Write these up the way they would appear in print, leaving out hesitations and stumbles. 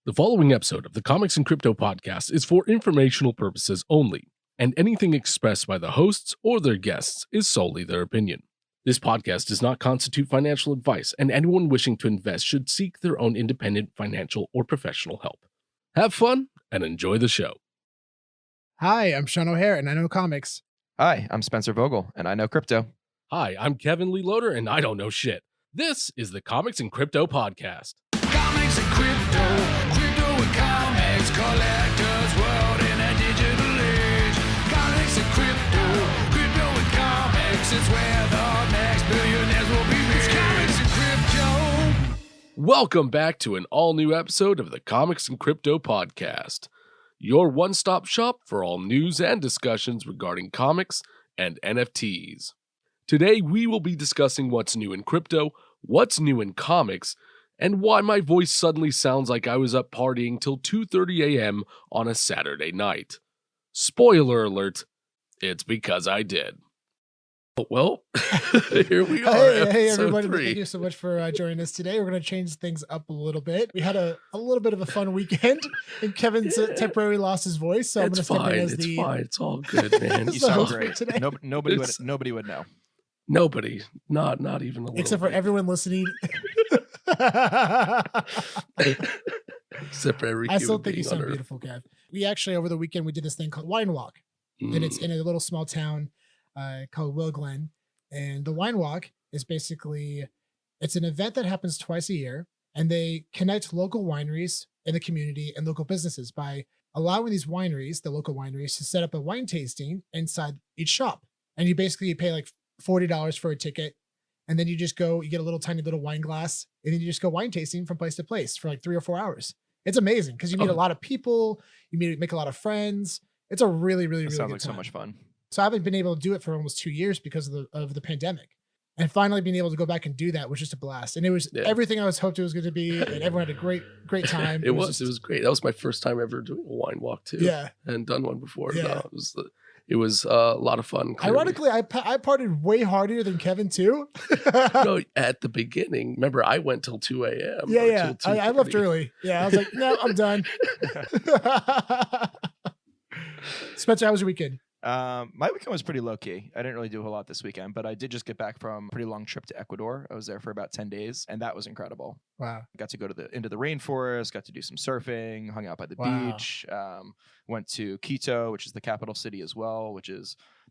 The following episode of the Comics and Crypto podcast is for informational purposes only, and anything expressed by the hosts or their guests is solely their opinion. This podcast does not constitute financial advice, and anyone wishing to invest should seek their own independent financial or professional help. Have fun and enjoy the show. Hi, I'm Sean O'Hare, and I know comics. Hi, I'm Spencer Vogel, and I know crypto. Hi, I'm Kevin Lee Loader, and I don't know shit. This is the Comics and Crypto podcast. Comics and crypto, crypto and comics, collector's world in a digital age. Comics and crypto, crypto and comics, it's where the next billionaires will be made. It's comics and crypto. Welcome back to an all-new episode of the Comics and Crypto podcast, your one-stop shop for all news and discussions regarding comics and NFTs. Today, we will be discussing what's new in crypto, what's new in comics, and why my voice suddenly sounds like I was up partying till 2:30 a.m. on a Saturday night. Spoiler alert, it's because I did. Well, here we are. Hey everybody, 3. thank you so much for joining us today. We're going to change things up a little bit. We had a little bit of a fun weekend, and Kevin's temporarily lost his voice, so I'm going to step in as It's fine. It's all good, man. You the sound host great. for today. Nobody would know. Nobody, not even a little Except for bit. everyone listening. Except for every I still human think you being on sound Earth. beautiful, Kev. We actually, over the weekend, we did this thing called Wine Walk, and it's in a little small town called Will Glen. And the Wine Walk is basically, it's an event that happens twice a year, and they connect local wineries in the community and local businesses by allowing these wineries, the local wineries, to set up a wine tasting inside each shop. And you pay like $40 for a ticket. And then you just go, you get a little tiny little wine glass, and then you just go wine tasting from place to place for like 3 or 4 hours. It's amazing because you meet a lot of people, make a lot of friends. It's a really That sounds good like time. so much fun. So I haven't been able to do it for almost 2 years because of the pandemic. And finally being able to go back and do that was just a blast. And it was everything I was hoped it was going to be. And everyone had a great time. It was great. That was my first time ever doing a wine walk too. Yeah. And done one before. Yeah. No, it was a lot of fun. Clearly. Ironically, I partied way harder than Kevin too. No, at the beginning, remember I went till 2 a.m. Yeah. I left early. Yeah. I was like, no, I'm done. Spencer, how was your weekend? My weekend was pretty low key. I didn't really do a whole lot this weekend, but I did just get back from a pretty long trip to Ecuador. I was there for about 10 days, and that was incredible. Wow. Got to go into the rainforest, got to do some surfing, hung out by the Wow. beach, went to Quito, which is the capital city as well,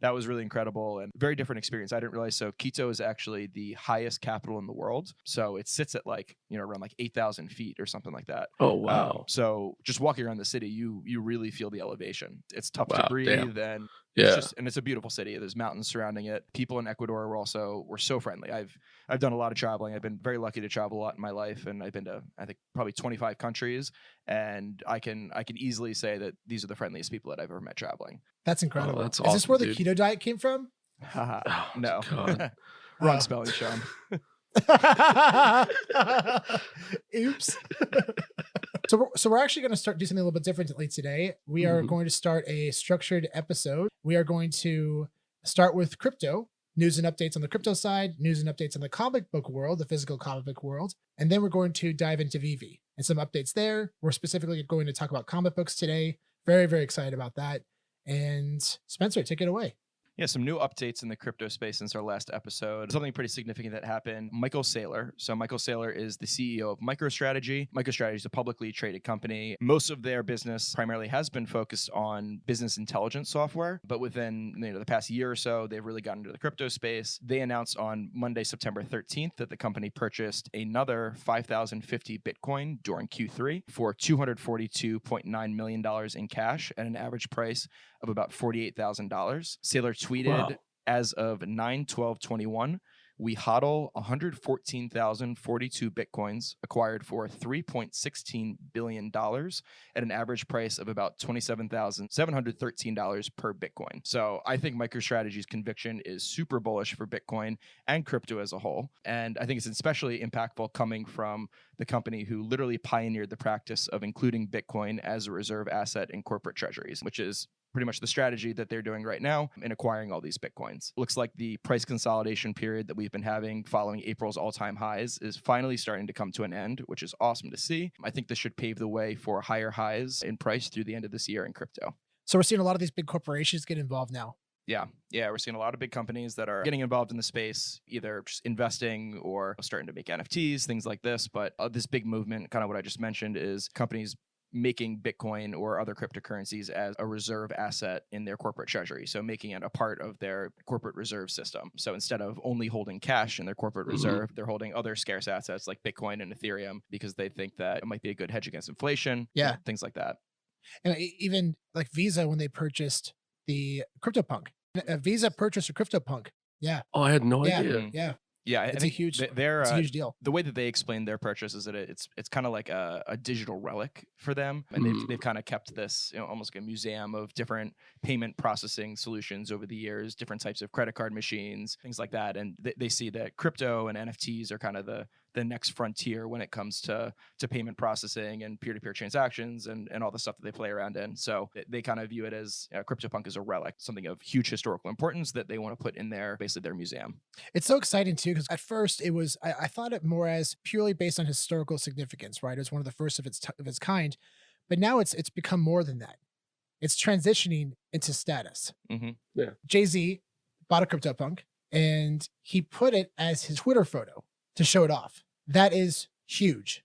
that was really incredible and very different experience. I didn't realize. So Quito is actually the highest capital in the world. So it sits at around 8,000 feet or something like that. Oh, wow. So just walking around the city, you really feel the elevation. It's tough Wow, to breathe, damn. and Yeah. it's a beautiful city. There's mountains surrounding it. People in Ecuador were so friendly. I've done a lot of traveling. I've been very lucky to travel a lot in my life, and I've been to, I think, probably 25 countries. And I can easily say that these are the friendliest people that I've ever met traveling. That's incredible. that's Is this awesome, where the dude. keto diet came from? Oh, No, God. wrong spelling, Sean. Oops. So we're actually going to start do something a little bit differently today. We are going to start a structured episode. We are going to start with crypto, news and updates on the crypto side, news and updates on the comic book world, the physical comic book world, and then we're going to dive into VeVe and some updates there. We're specifically going to talk about comic books today. Very, very excited about that. And Spencer, take it away. Yeah, some new updates in the crypto space since our last episode. Something pretty significant that happened. Michael Saylor. So Michael Saylor is the CEO of MicroStrategy. MicroStrategy is a publicly traded company. Most of their business primarily has been focused on business intelligence software, but within the past year or so, they've really gotten into the crypto space. They announced on Monday, September 13th, that the company purchased another 5,050 Bitcoin during Q3 for $242.9 million in cash at an average price of about $48,000. Saylor tweeted, as of 9/12/21, we hodl 114,042 Bitcoins acquired for $3.16 billion at an average price of about $27,713 per Bitcoin. So I think MicroStrategy's conviction is super bullish for Bitcoin and crypto as a whole. And I think it's especially impactful coming from the company who literally pioneered the practice of including Bitcoin as a reserve asset in corporate treasuries, which is pretty much the strategy that they're doing right now in acquiring all these Bitcoins. Looks like the price consolidation period that we've been having following April's all-time highs is finally starting to come to an end, which is awesome to see. I think this should pave the way for higher highs in price through the end of this year in crypto. So we're seeing a lot of these big corporations get involved now. Yeah, we're seeing a lot of big companies that are getting involved in the space, either just investing or starting to make NFTs, things like this. But this big movement, kind of what I just mentioned, is companies making Bitcoin or other cryptocurrencies as a reserve asset in their corporate treasury. So making it a part of their corporate reserve system. So instead of only holding cash in their corporate reserve, they're holding other scarce assets like Bitcoin and Ethereum because they think that it might be a good hedge against inflation. Yeah. Things like that. And even like Visa, when they purchased the CryptoPunk, Visa purchased a CryptoPunk. Yeah. Oh, I had no Yeah. idea. Yeah. Yeah, It's a huge deal. The way that they explain their purchase is that it's kind of like a digital relic for them, and they've kind of kept this, almost like a museum of different payment processing solutions over the years, different types of credit card machines, things like that, and they see that crypto and NFTs are kind of the next frontier when it comes to payment processing and peer-to-peer transactions and all the stuff that they play around in. So they kind of view it as CryptoPunk as a relic, something of huge historical importance that they want to put in basically their museum. It's so exciting too, because at first it was, I thought it more as purely based on historical significance, right? It was one of the first of its kind, but now it's become more than that. It's transitioning into status. Yeah. Jay-Z bought a CryptoPunk and he put it as his Twitter photo to show it off. That is huge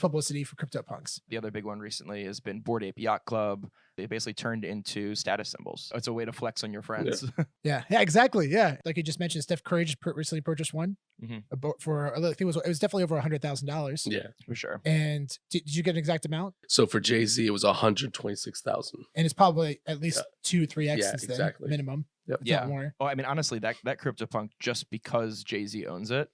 publicity for CryptoPunks. The other big one recently has been Bored Ape Yacht Club. They basically turned into status symbols. It's a way to flex on your friends. Yeah, exactly. Yeah, like you just mentioned, Steph Curry just recently purchased one for, I think it was definitely over $100,000. Yeah, for sure. And did you get an exact amount? So for Jay-Z, it was 126,000. And it's probably at least 2-3x Yeah, since exactly. then, minimum. Yep. If not more. Well, I mean, honestly, that CryptoPunk, just because Jay-Z owns it,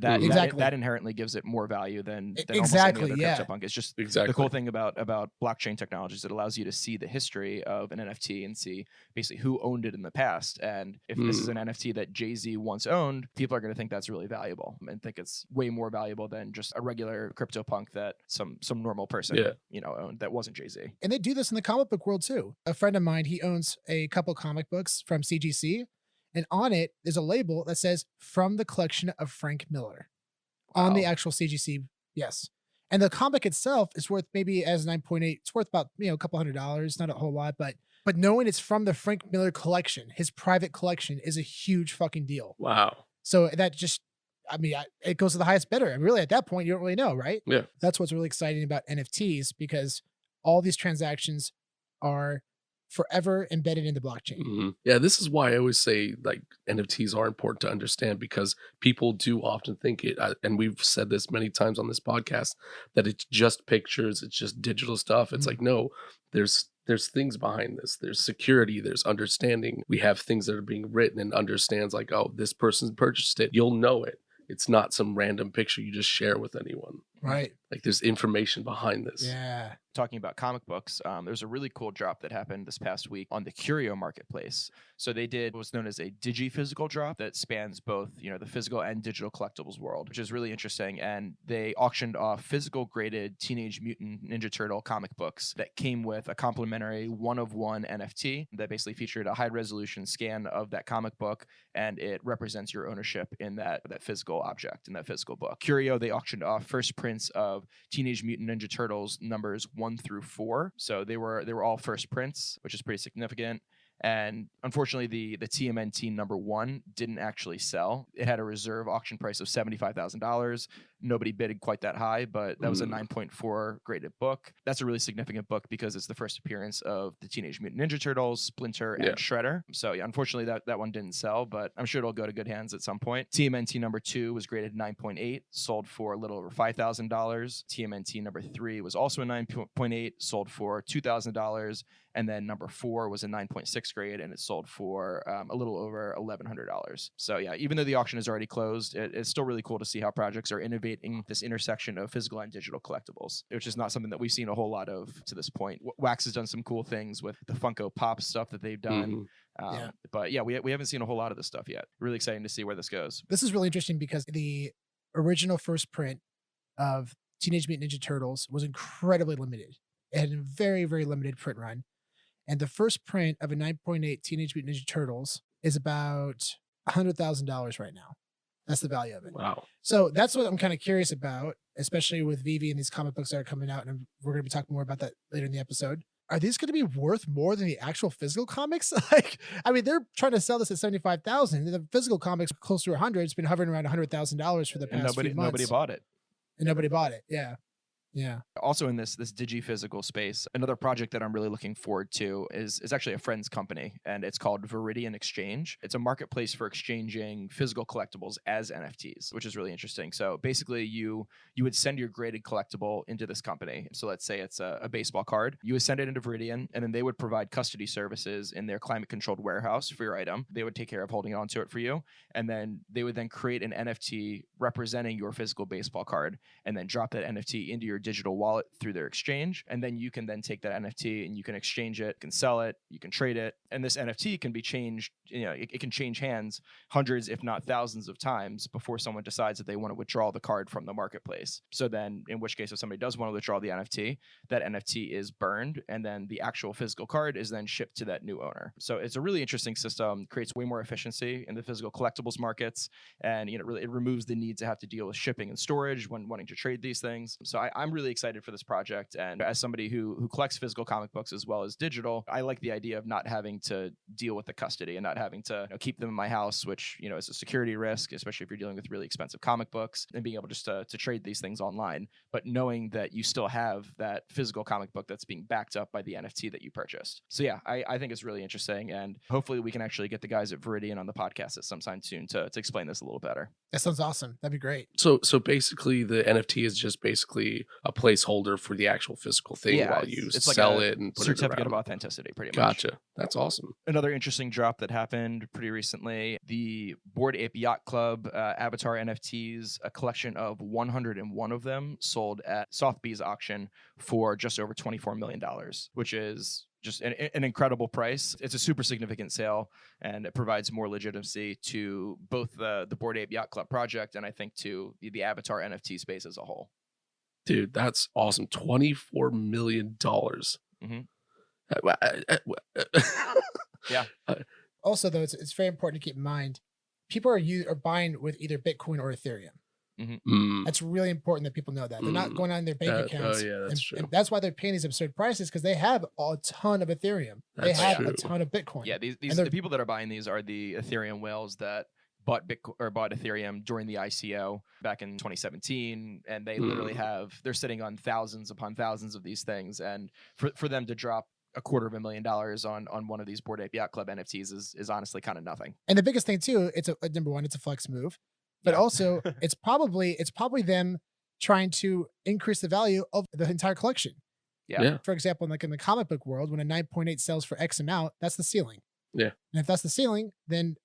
that inherently gives it more value than almost any other CryptoPunk. It's just the cool thing about blockchain technologies. It allows you to see the history of an NFT and see basically who owned it in the past. And if this is an NFT that Jay-Z once owned, people are going to think that's really valuable and think it's way more valuable than just a regular CryptoPunk that some normal person owned that wasn't Jay-Z. And they do this in the comic book world too. A friend of mine, he owns a couple comic books from CGC. And on it, there's a label that says "From the collection of Frank Miller" on the actual CGC. Yes. And the comic itself is worth maybe as 9.8. It's worth about, a couple $100, not a whole lot, but knowing it's from the Frank Miller collection, his private collection, is a huge fucking deal. Wow. So that just, it goes to the highest bidder. And really at that point, you don't really know, right? Yeah. That's what's really exciting about NFTs, because all these transactions are forever embedded in the blockchain. Yeah, this is why I always say like NFTs are important to understand, because people do often think it, and we've said this many times on this podcast, that it's just pictures, it's just digital stuff. It's like, no, there's things behind this. There's security, there's understanding. We have things that are being written and understands like, oh, this person purchased it. You'll know it. It's not some random picture you just share with anyone. Right. Like there's information behind this. Yeah. Talking about comic books, there's a really cool drop that happened this past week on the Curio marketplace. So they did what's known as a digi-physical drop that spans both, the physical and digital collectibles world, which is really interesting. And they auctioned off physical graded Teenage Mutant Ninja Turtle comic books that came with a complimentary 1-of-1 NFT that basically featured a high resolution scan of that comic book, and it represents your ownership in that physical object, in that physical book. Curio, they auctioned off first prints of Teenage Mutant Ninja Turtles numbers 1 through 4. So they were all first prints, which is pretty significant. And unfortunately, the TMNT number 1 didn't actually sell. It had a reserve auction price of $75,000. Nobody bid quite that high, but that was a 9.4 graded book. That's a really significant book because it's the first appearance of the Teenage Mutant Ninja Turtles, Splinter, and Shredder. So yeah, unfortunately, that one didn't sell, but I'm sure it'll go to good hands at some point. TMNT number 2 was graded 9.8, sold for a little over $5,000. TMNT number 3 was also a 9.8, sold for $2,000. And then number 4 was a 9.6 grade, and it sold for a little over $1,100. So yeah, even though the auction is already closed, it's still really cool to see how projects are innovating this intersection of physical and digital collectibles, which is not something that we've seen a whole lot of to this point. Wax has done some cool things with the Funko Pop stuff that they've done. But yeah, we haven't seen a whole lot of this stuff yet. Really exciting to see where this goes. This is really interesting because the original first print of Teenage Mutant Ninja Turtles was incredibly limited. It had a very, very limited print run. And the first print of a 9.8 Teenage Mutant Ninja Turtles is about $100,000 right now. That's the value of it. Wow. So that's what I'm kind of curious about, especially with VeVe and these comic books that are coming out. And we're going to be talking more about that later in the episode. Are these going to be worth more than the actual physical comics? Like, I mean, they're trying to sell this at 75,000. The physical comics close to 100. It's been hovering around $100,000 for the past few months. Nobody bought it. And nobody bought it. Yeah. Yeah. Also in this digi-physical space, another project that I'm really looking forward to is actually a friend's company, and it's called Viridian Exchange. It's a marketplace for exchanging physical collectibles as NFTs, which is really interesting. So basically you would send your graded collectible into this company. So let's say it's a baseball card. You would send it into Viridian, and then they would provide custody services in their climate-controlled warehouse for your item. They would take care of holding onto it for you, and then they would then create an NFT representing your physical baseball card, and then drop that NFT into your digital wallet through their exchange. And then you can then take that NFT and you can exchange it, you can sell it, you can trade it. And this NFT can be changed, it can change hands hundreds, if not thousands of times before someone decides that they want to withdraw the card from the marketplace. So then in which case, if somebody does want to withdraw the NFT, that NFT is burned, and then the actual physical card is then shipped to that new owner. So it's a really interesting system, creates way more efficiency in the physical collectibles markets. And it removes the need to have to deal with shipping and storage when wanting to trade these things. So I'm really excited for this project. And as somebody who collects physical comic books as well as digital, I like the idea of not having to deal with the custody and not having to keep them in my house, which is a security risk, especially if you're dealing with really expensive comic books, and being able just to trade these things online, but knowing that you still have that physical comic book that's being backed up by the NFT that you purchased. So yeah, I think it's really interesting, and hopefully we can actually get the guys at Viridian on the podcast at some time soon to explain this a little better. That sounds awesome. That'd be great. So basically the NFT is just basically a placeholder for the actual physical thing while you sell it and put it around. Certificate of authenticity, pretty much. Gotcha. That's awesome. Another interesting drop that happened pretty recently, the Bored Ape Yacht Club avatar NFTs, a collection of 101 of them sold at Sotheby's auction for just over $24 million, which is just an incredible price. It's a super significant sale, and it provides more legitimacy to both the Bored Ape Yacht Club project and I think to the avatar NFT space as a whole. Dude, that's awesome. $24 million. Mm-hmm. Yeah. Also, though, it's very important to keep in mind, people are buying with either Bitcoin or Ethereum. Mm-hmm. That's really important that people know that. They're not going on their bank accounts. Oh, yeah, that's true. And that's why they're paying these absurd prices, because they have a ton of Ethereum. They have a ton of Bitcoin. Yeah, the people that are buying these are the Ethereum whales that bought Ethereum during the ICO back in 2017, and they literally they're sitting on thousands upon thousands of these things, and for them to drop $250,000 on one of these Bored Ape Yacht Club NFTs is honestly kind of nothing. And the biggest thing too, it's number one, it's a flex move, but also it's probably them trying to increase the value of the entire collection. Yeah. For example, like in the comic book world, when a 9.8 sells for X amount, that's the ceiling. Yeah. And if that's the ceiling, then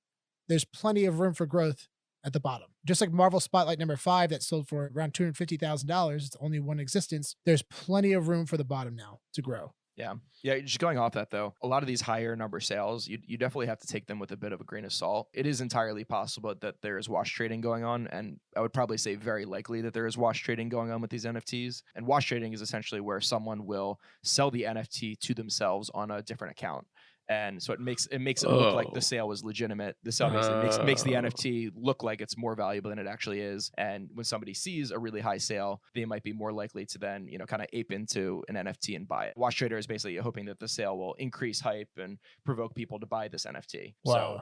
there's plenty of room for growth at the bottom. Just like Marvel Spotlight number 5 that sold for around $250,000, it's only one existence. There's plenty of room for the bottom now to grow. Yeah. Just going off that though, a lot of these higher number sales, you definitely have to take them with a bit of a grain of salt. It is entirely possible that there is wash trading going on, and I would probably say very likely that there is wash trading going on with these NFTs. And wash trading is essentially where someone will sell the NFT to themselves on a different account. And so it makes it look like the sale was legitimate. The sale basically makes the NFT look like it's more valuable than it actually is. And when somebody sees a really high sale, they might be more likely to then, kind of ape into an NFT and buy it. Wash trader is basically hoping that the sale will increase hype and provoke people to buy this NFT. Wow.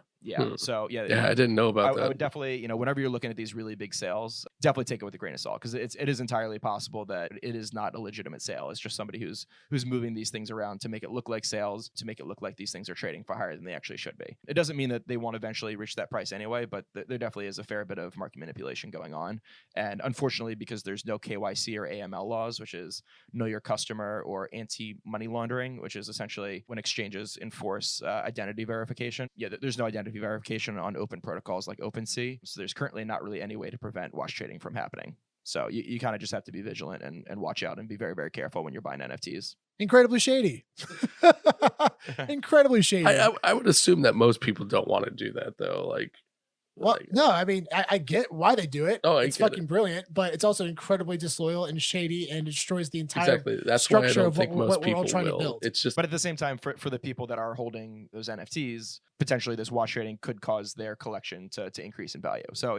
So I didn't know about that. I would definitely, whenever you're looking at these really big sales, definitely take it with a grain of salt, because it is entirely possible that it is not a legitimate sale. It's just somebody who's moving these things around to make it look like sales, to make it look like these things are trading for higher than they actually should be. It doesn't mean that they won't eventually reach that price anyway, but there definitely is a fair bit of market manipulation going on. And unfortunately, because there's no KYC or AML laws, which is know your customer, or anti-money laundering, which is essentially when exchanges enforce identity verification. There's no identity verification on open protocols like OpenSea. So there's currently not really any way to prevent wash trading from happening. So you kind of just have to be vigilant and watch out and be very, very careful when you're buying NFTs. Incredibly shady. Incredibly shady. I would assume that most people don't want to do that though. Like, Well, Like, no, I mean, I get why they do it. Oh, I it's get fucking brilliant, but it's also incredibly disloyal and shady and destroys the entire exactly. That's why I structure don't of think what most we're all people trying to will. build. It's just But at the same time, for the people that are holding those NFTs, potentially this wash trading could cause their collection to increase in value. So,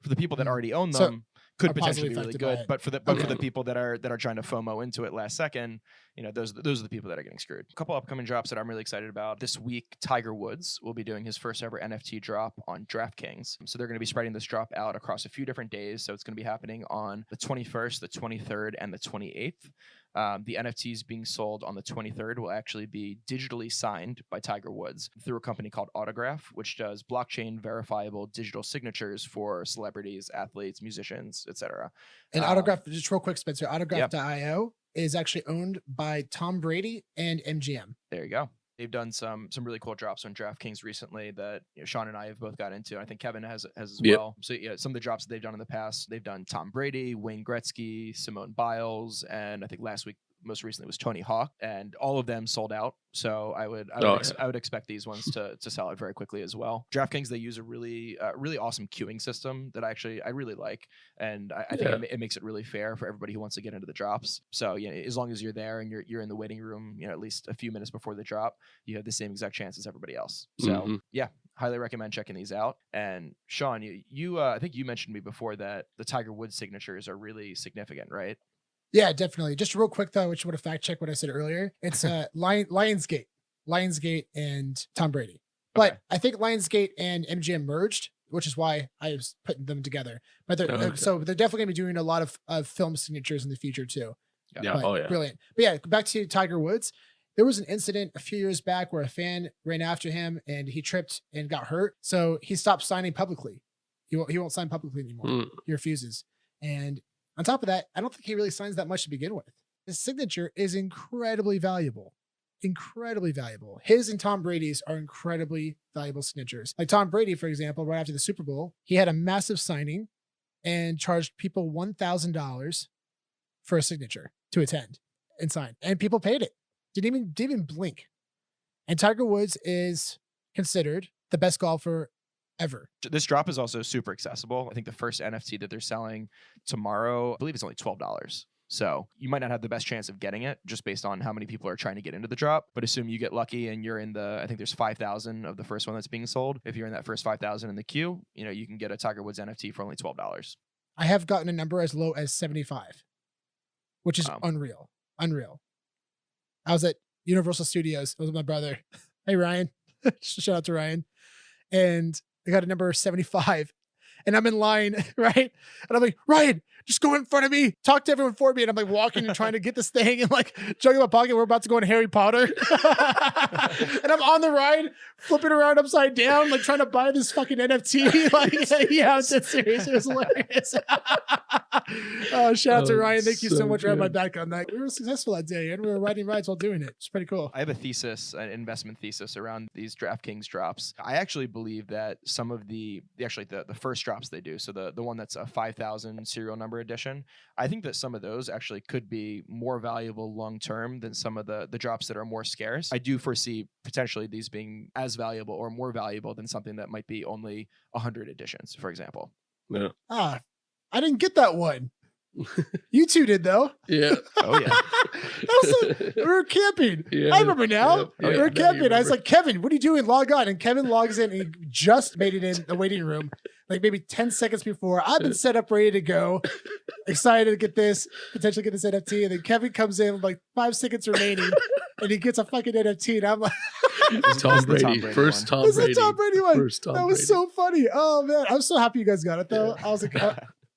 for the people that already own So, them, could are potentially positively be really affected by good. it. But for the Okay. people that are trying to FOMO into it last second, those are the people that are getting screwed. A couple upcoming drops that I'm really excited about. This week, Tiger Woods will be doing his first ever NFT drop on DraftKings. So they're going to be spreading this drop out across a few different days. So it's going to be happening on the 21st, the 23rd, and the 28th. The NFTs being sold on the 23rd will actually be digitally signed by Tiger Woods through a company called Autograph, which does blockchain verifiable digital signatures for celebrities, athletes, musicians, etc. And Autograph, just real quick, Spencer, Autograph.io is actually owned by Tom Brady and MGM. There you go. They've done some really cool drops on DraftKings recently that Sean and I have both got into. I think Kevin has as Yep. well. So some of the drops that they've done in the past, they've done Tom Brady, Wayne Gretzky, Simone Biles, and I think last week most recently was Tony Hawk, and all of them sold out. So I would expect these ones to sell out very quickly as well. DraftKings, they use a really awesome queuing system that I really like, and I think it makes it really fair for everybody who wants to get into the drops. So as long as you're there and you're in the waiting room, at least a few minutes before the drop, you have the same exact chance as everybody else. So highly recommend checking these out. And Sean, you I think you mentioned to me before that the Tiger Woods signatures are really significant, right? Yeah, definitely. Just real quick though, I just want to fact check what I said earlier. It's Lionsgate, and Tom Brady. But Okay. I think Lionsgate and MGM merged, which is why I was putting them together. But so they're definitely going to be doing a lot of film signatures in the future too. Yeah. But brilliant. But yeah, back to Tiger Woods. There was an incident a few years back where a fan ran after him and he tripped and got hurt. So he stopped signing publicly. He won't sign publicly anymore. He refuses. And on top of that, I don't think he really signs that much to begin with. His signature is incredibly valuable. Incredibly valuable. His and Tom Brady's are incredibly valuable signatures. Like Tom Brady, for example, right after the Super Bowl, he had a massive signing and charged people $1,000 for a signature to attend and sign. And people paid it. Didn't even blink. And Tiger Woods is considered the best golfer ever. This drop is also super accessible. I think the first NFT that they're selling tomorrow, I believe it's only $12. So you might not have the best chance of getting it just based on how many people are trying to get into the drop. But assume you get lucky and you're in I think there's 5,000 of the first one that's being sold. If you're in that first 5,000 in the queue, you can get a Tiger Woods NFT for only $12. I have gotten a number as low as 75, which is unreal. Unreal. I was at Universal Studios. I was with my brother. Hey, Ryan. Shout out to Ryan. And I got a number 75 and I'm in line, right? And I'm like, Ryan, just go in front of me, talk to everyone for me. And I'm like walking and trying to get this thing and like juggling my pocket. We're about to go in Harry Potter. And I'm on the ride, flipping around upside down, like trying to buy this fucking NFT. Like, yeah, it's serious. It was hilarious. Shout out to Ryan. Thank you so much for having my back on that. We were successful that day and we were riding rides while doing it. It's pretty cool. I have a thesis, an investment thesis around these DraftKings drops. I actually believe that some of the first drops they do, so the one that's a 5,000 serial number edition, I think that some of those actually could be more valuable long term than some of the drops that are more scarce. I do foresee potentially these being as valuable or more valuable than something that might be only 100 editions, for example. Yeah. I didn't get that one. You two did though. Yeah. Oh yeah. We were camping. Yeah. I remember now. Yeah. We were camping. I was like, Kevin, what are you doing? Log on. And Kevin logs in and he just made it in the waiting room, like maybe 10 seconds before. I've been set up, ready to go, excited to get this, potentially get this NFT. And then Kevin comes in with like 5 seconds remaining and he gets a fucking NFT. And I'm like, Tom Brady. First Tom Brady. Tom Brady one. First Tom That was Brady. so funny. Oh man. I'm so happy you guys got it though. I was like,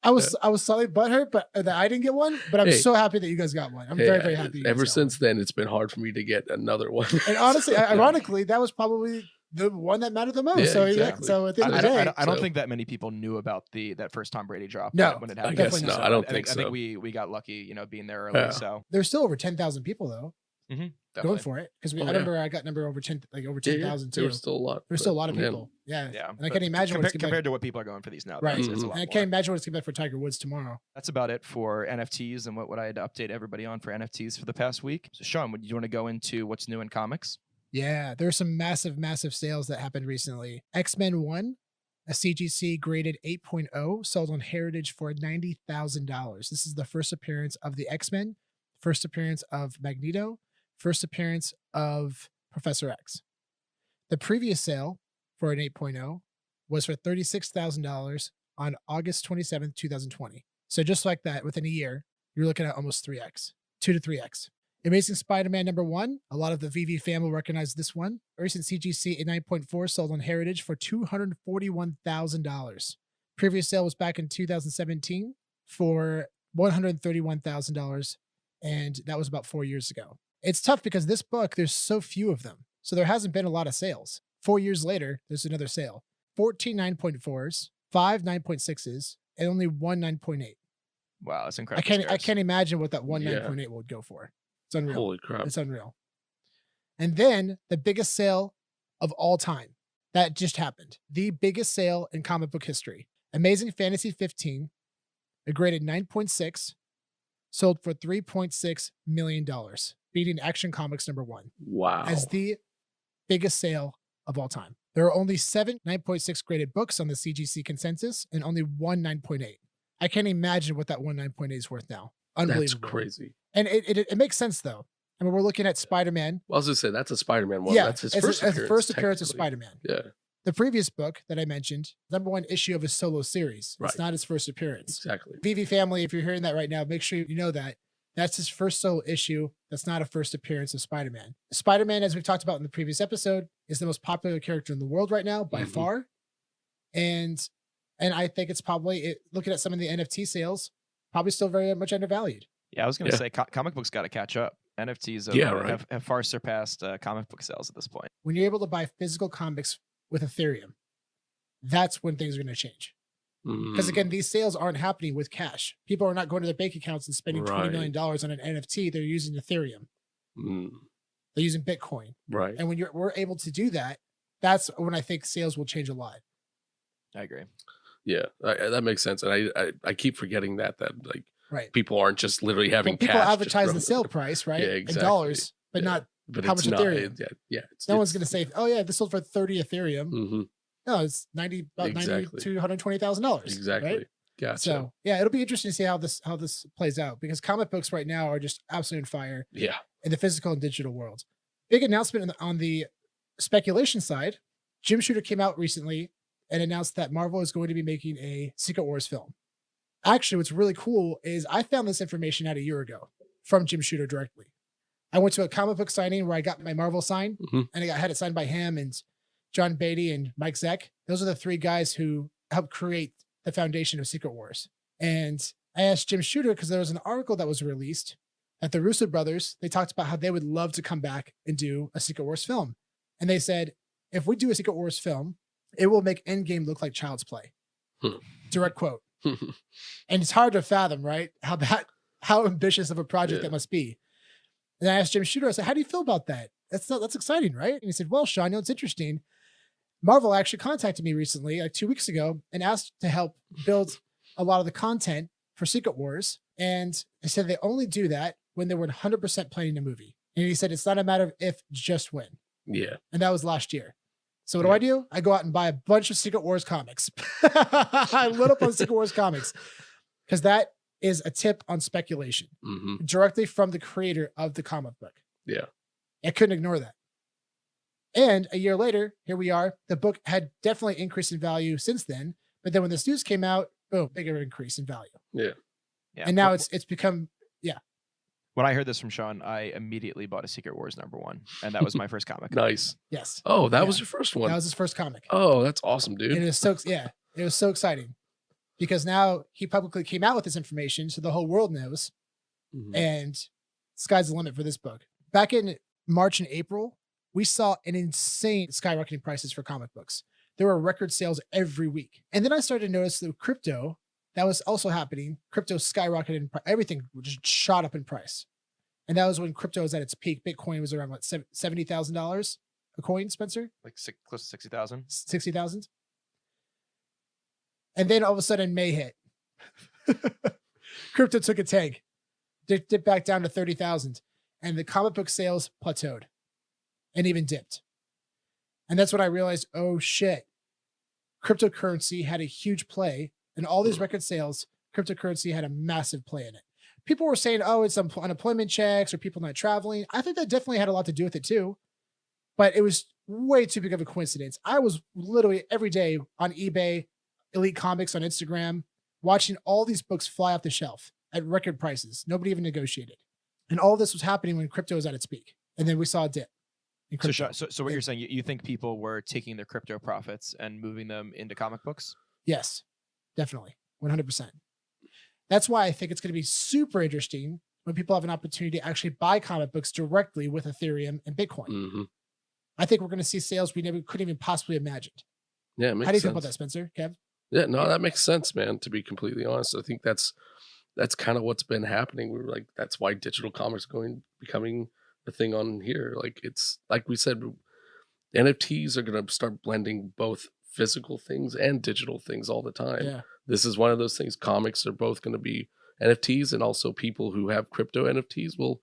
I was slightly butthurt, but that I didn't get one. But I'm so happy that you guys got one. I'm very, very happy. Ever since then, it's been hard for me to get another one. And honestly, ironically, that was probably the one that mattered the most. Yeah, so exactly. so at the end of the day, I don't think that many people knew about that first Tom Brady drop. No, when it I happened. guess not. I don't think so. I think we got lucky, being there early. Yeah. So there's still over 10,000 people though going definitely. for it because I yeah. remember I got number over 10,000 too. There was still a lot. There's still a lot of but, man, people. Yeah. Yeah, And I can't imagine what it's compared to what people are going for these now. Right. It's a Mhm. lot And I more. can't imagine what it's gonna be for Tiger Woods tomorrow. That's about it for NFTs and what I had to update everybody on for NFTs for the past week. So Sean, would you want to go into what's new in comics? Yeah, there's some massive sales that happened recently. X-Men 1 a CGC graded 8.0 sold on Heritage for $90,000. This is the first appearance of the X-Men, first appearance of Magneto, first appearance of Professor X. The previous sale for an 8.0 was for $36,000 on August 27th, 2020. So just like that, within a year, you're looking at almost 3x, 2 to 3x. Amazing Spider-Man #1. A lot of the VeVe fan will recognize this one. A recent CGC at 9.4 sold on Heritage for $241,000. Previous sale was back in 2017 for $131,000, and that was about 4 years ago. It's tough because this book, there's so few of them. So there hasn't been a lot of sales. 4 years later, there's another sale. 14 9.4s, 5 9.6s, and only 1 9.8. Wow, that's incredible. I can't imagine what that 1 9.8 would go for. It's unreal. Holy crap. It's unreal. And then the biggest sale of all time. That just happened. The biggest sale in comic book history. Amazing Fantasy 15, a graded 9.6, sold for $3.6 million, beating Action Comics #1. Wow. As the biggest sale of all time. There are only 7 9.6 graded books on the CGC consensus and only 1 9.8. I can't imagine what that 1 9.8 is worth now. Unbelievable. That's crazy. And it makes sense though. I mean, we're looking at Spider-Man. Well, I was going to say, that's a Spider-Man one. Yeah, That's his as first appearance. first appearance of technically. Spider-Man. Yeah, The previous book that I mentioned, #1 issue of his solo series. Right. It's not his first appearance. exactly. VeVe family, if you're hearing that right now, make sure you know that. That's his first solo issue. That's not a first appearance of Spider-Man. Spider-Man, as we've talked about in the previous episode, is the most popular character in the world right now by far. And I think it's probably, looking at some of the NFT sales, probably still very much undervalued. Yeah, I was going to say comic books got to catch up. NFTs have far surpassed comic book sales at this point. When you're able to buy physical comics with Ethereum, that's when things are going to change. Because again, these sales aren't happening with cash. People are not going to their bank accounts and spending $20 million on an NFT. They're using Ethereum. They're using Bitcoin. Right. And when we're able to do that, that's when I think sales will change a lot. I agree. Yeah, that makes sense. And I keep forgetting that like Right. people aren't just literally having People cash. advertise the sale price, right? Yeah, exactly. In dollars, but not how much Ethereum. No one's going to say, oh yeah, this sold for 30 Ethereum. No, it's $90 to $120,000. Exactly. Right? Gotcha. So yeah, it'll be interesting to see how this plays out, because comic books right now are just absolutely on fire Yeah. in the physical and digital world. Big announcement on the speculation side. Jim Shooter came out recently and announced that Marvel is going to be making a Secret Wars film. Actually, what's really cool is I found this information out a year ago from Jim Shooter directly. I went to a comic book signing where I got my Marvel sign, and I had it signed by him and John Beatty and Mike Zeck. Those are the 3 guys who helped create the foundation of Secret Wars. And I asked Jim Shooter, because there was an article that was released that the Russo brothers, they talked about how they would love to come back and do a Secret Wars film. And they said, if we do a Secret Wars film, it will make Endgame look like Child's Play. Direct quote. And it's hard to fathom, right? How ambitious of a project that must be. And I asked Jim Shooter, I said, how do you feel about that? That's exciting, right? And he said, well, Sean, it's interesting. Marvel actually contacted me recently, like 2 weeks ago, and asked to help build a lot of the content for Secret Wars. And they said they only do that when they were 100% planning a movie. And he said, it's not a matter of if, just when. Yeah. And that was last year. So what do? I go out and buy a bunch of Secret Wars comics. I lit up on Secret Wars comics, because that is a tip on speculation directly from the creator of the comic book. Yeah. I couldn't ignore that. And a year later, here we are. The book had definitely increased in value since then. But then when this news came out, boom, bigger increase in value. Yeah. And now it's become, When I heard this from Sean, I immediately bought a Secret Wars #1, and that was my first comic. Nice. Yes. Oh, that was your first one. That was his first comic. Oh, that's awesome, dude. And it was so exciting, because now he publicly came out with this information, so the whole world knows. And sky's the limit for this book. Back in March and April, we saw an insane skyrocketing prices for comic books. There were record sales every week. And then I started to notice that crypto, that was also happening. Crypto skyrocketed in price. Everything just shot up in price. And that was when crypto was at its peak. Bitcoin was around, what, $70,000 a coin, Spencer? Like close to 60,000. 60,000. And then all of a sudden May hit. Crypto took a tank. Dipped back down to 30,000. And the comic book sales plateaued and even dipped. And that's when I realized, oh shit, cryptocurrency had a huge play in all these record sales. Cryptocurrency had a massive play in it. People were saying, oh, it's some unemployment checks or people not traveling. I think that definitely had a lot to do with it too. But it was way too big of a coincidence. I was literally every day on eBay, Elite Comics on Instagram, watching all these books fly off the shelf at record prices. Nobody even negotiated. And all this was happening when crypto was at its peak. And then we saw a dip. So what you're saying, you think people were taking their crypto profits and moving them into comic books? Yes, definitely. 100%. That's why I think it's going to be super interesting when people have an opportunity to actually buy comic books directly with Ethereum and Bitcoin. Mm-hmm. I think we're going to see sales we never couldn't even possibly imagine. Yeah, it makes How do you sense. feel about that, Spencer? Kev? Yeah, no, that makes sense, man. To be completely honest, I think that's kind of what's been happening. We were like, that's why digital comics becoming the thing on here. Like, it's like we said, NFTs are going to start blending both physical things and digital things all the time. Yeah. This is one of those things. Comics are both going to be NFTs, and also people who have crypto NFTs will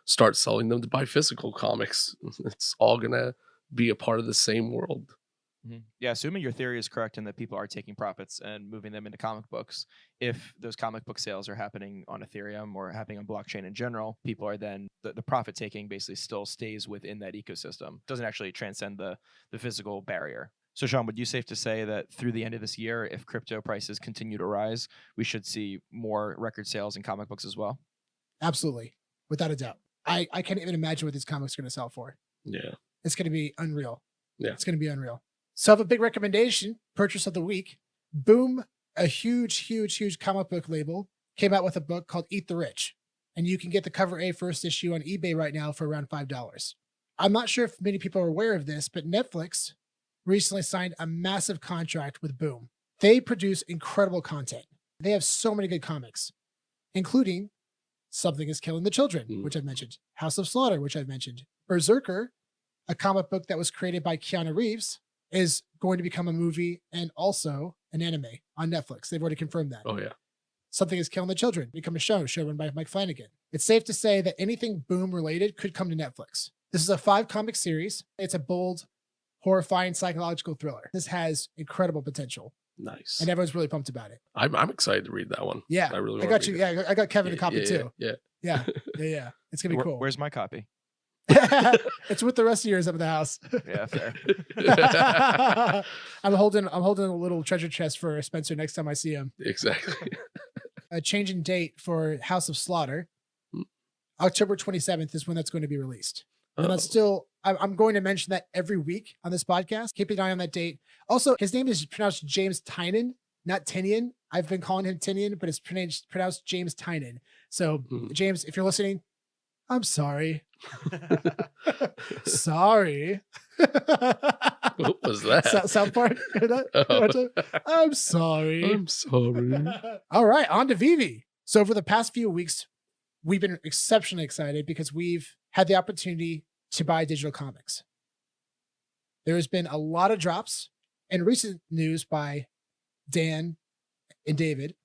start selling them to buy physical comics. It's all going to be a part of the same world. Mm-hmm. Yeah, assuming your theory is correct and that people are taking profits and moving them into comic books, if those comic book sales are happening on Ethereum or happening on blockchain in general, people are then, the profit taking basically still stays within that ecosystem. It doesn't actually transcend the physical barrier. So Sean, would you safe to say that through the end of this year, if crypto prices continue to rise, we should see more record sales in comic books as well? Absolutely. Without a doubt. I can't even imagine what these comics are going to sell for. Yeah. It's going to be unreal. Yeah. It's going to be unreal. So I have a big recommendation, purchase of the week. Boom, a huge comic book label, came out with a book called Eat the Rich. And you can get the cover A first issue on eBay right now for around $5. I'm not sure if many people are aware of this, but Netflix recently signed a massive contract with Boom. They produce incredible content. They have so many good comics, including Something is Killing the Children, which I've mentioned, House of Slaughter, which I've mentioned, Berserker, a comic book that was created by Keanu Reeves, is going to become a movie and also an anime on Netflix. They've already confirmed that. Oh, yeah. Something is Killing the Children, become a show run by Mike Flanagan. It's safe to say that anything Boom related could come to Netflix. This is a 5-comic series. It's a bold, horrifying psychological thriller. This has incredible potential. Nice. And everyone's really pumped about it. I'm excited to read that one. Yeah. I really I got you. Yeah, I got Kevin a copy too. Yeah. Yeah. It's going to be cool. Where's my copy? It's with the rest of yours up at the house. Yeah, fair. I'm holding a little treasure chest for Spencer next time I see him. Exactly. A change in date for House of Slaughter. October 27th is when that's going to be released. And that's still, I'm going to mention that every week on this podcast. Keep an eye on that date. Also, his name is pronounced James Tynion, not Tinian. I've been calling him Tinian, but it's pronounced James Tynion. So, James, if you're listening, I'm sorry. Sorry. What was that? South Park? I'm sorry. I'm sorry. All right, on to VeVe. So over the past few weeks, we've been exceptionally excited because we've had the opportunity to buy digital comics. There has been a lot of drops and recent news by Dan and David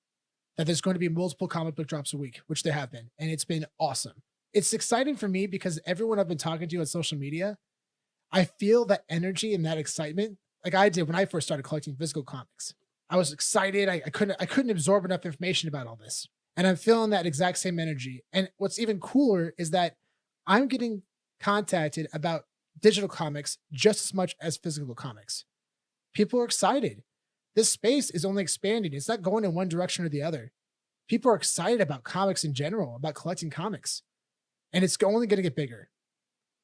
that there's going to be multiple comic book drops a week, which there have been, and it's been awesome. It's exciting for me because everyone I've been talking to on social media, I feel that energy and that excitement like I did when I first started collecting physical comics. I was excited. I couldn't absorb enough information about all this. And I'm feeling that exact same energy. And what's even cooler is that I'm getting contacted about digital comics just as much as physical comics. People are excited. This space is only expanding. It's not going in one direction or the other. People are excited about comics in general, about collecting comics. And it's only going to get bigger.